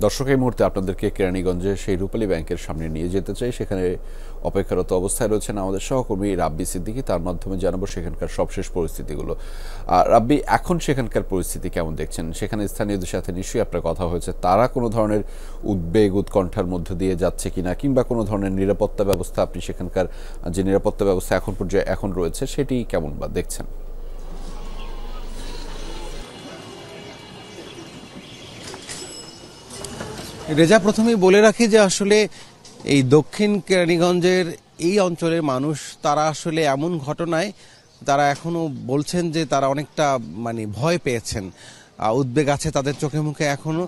দর্শক, এই মুহূর্তে আপনাদেরকে কেরানীগঞ্জে সেই রূপালী ব্যাংকের সামনে নিয়ে যেতে চাই। সেখানে অপেক্ষারত অবস্থায় রয়েছেন আমাদের সহকর্মী রাব্বি সিদ্দিকী। তার মাধ্যমে জানাবো সেখানকার সবশেষ পরিস্থিতিগুলো। রাব্বি, এখন সেখানকার পরিস্থিতি কেমন দেখছেন? সেখানে স্থানীয়দের সাথে নিশ্চয়ই আপনার কথা হয়েছে, তারা কোনো ধরনের উদ্বেগ উৎকণ্ঠার মধ্য দিয়ে যাচ্ছে কিনা, কিংবা কোনো ধরনের নিরাপত্তা ব্যবস্থা, আপনি সেখানকার যে নিরাপত্তা ব্যবস্থা এখন পর্যায়ে এখন রয়েছে সেটি কেমন বা দেখছেন? রেজা, প্রথমেই বলে রাখি যে আসলে এই দক্ষিণ কেরানীগঞ্জের এই অঞ্চলের মানুষ তারা আসলে এমন ঘটনায় তারা এখনো বলছেন যে তারা অনেকটা ভয় পেয়েছেন, উদ্বেগ আছে তাদের চোখে মুখে এখনো।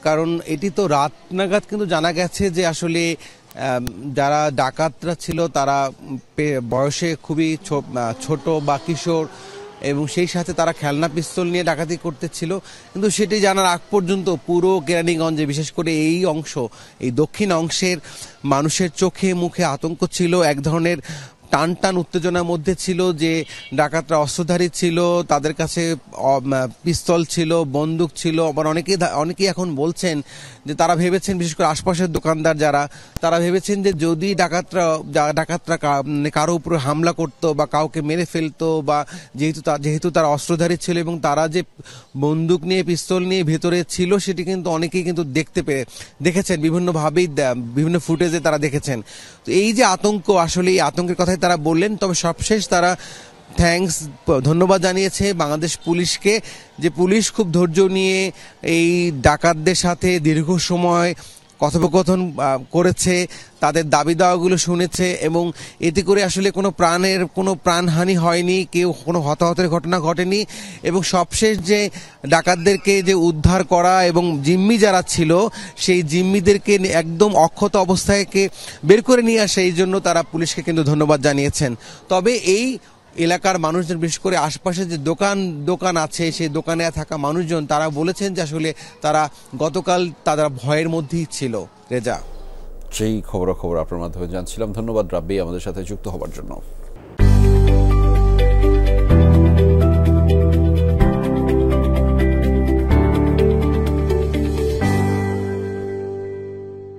কারণ এটি তো রাত নাগাদ কিন্তু জানা গেছে যে আসলে যারা ডাকাতরা ছিল তারা বয়সে খুবই ছোট বা কিশোর, এবং সেই সাথে তারা খেলনা পিস্তল নিয়ে ডাকাতি করতেছিল। কিন্তু সেটি জানার আগ পর্যন্ত পুরো কেরানীগঞ্জে, বিশেষ করে এই অংশ, এই দক্ষিণ অংশের মানুষের চোখে মুখে আতঙ্ক ছিল, এক ধরনের টান টান উত্তেজনার মধ্যে ছিল যে ডাকাতরা অস্ত্রধারী ছিল, তাদের কাছে পিস্তল ছিল, বন্দুক ছিল। আবার অনেকেই এখন বলছেন যে তারা ভেবেছেন, বিশেষ করে আশপাশের দোকানদার যারা, তারা ভেবেছেন যে যদি ডাকাতরা কারো উপরে হামলা করতো বা কাউকে মেরে ফেলতো, বা যেহেতু তারা অস্ত্রধারী ছিল এবং তারা যে বন্দুক নিয়ে পিস্তল নিয়ে ভেতরে ছিল সেটি কিন্তু অনেকেই কিন্তু দেখেছেন বিভিন্নভাবেই, বিভিন্ন ফুটেজে তারা দেখেছেন। তো এই যে আতঙ্ক, আসলে এই আতঙ্কের কথাই তারা বললেন। তবে সবশেষ তারা ধন্যবাদ জানিয়েছে বাংলাদেশ পুলিশকে, যে পুলিশ খুব ধৈর্য নিয়ে এই ডাকাতদের সাথে দীর্ঘ সময় কথোপকথন করেছে, তাদের দাবি দাওয়াগুলো শুনেছে, এবং এতে করে আসলে কোনো প্রাণহানি হয়নি, কেউ কোনো হতাহতের ঘটনা ঘটেনি। এবং সবশেষ যে ডাকাতদেরকে যে উদ্ধার করা এবং জিম্মি যারা ছিল সেই জিম্মিদেরকে একদম অক্ষত অবস্থায় বের করে নিয়ে আসে, এই জন্য তারা পুলিশকে কিন্তু ধন্যবাদ জানিয়েছেন। তবে এই এলাকার মানুষজন, বিশেষ করে আশপাশে যে দোকান আছে সেই দোকানে থাকা মানুষজন, তারা বলেছেন যে আসলে তারা গতকাল তারা ভয়ের মধ্যেই ছিল। রেজা, সেই খবরাখবর আপনার মাধ্যমে জানছিলাম। ধন্যবাদ রাব্বি আমাদের সাথে যুক্ত হবার জন্য।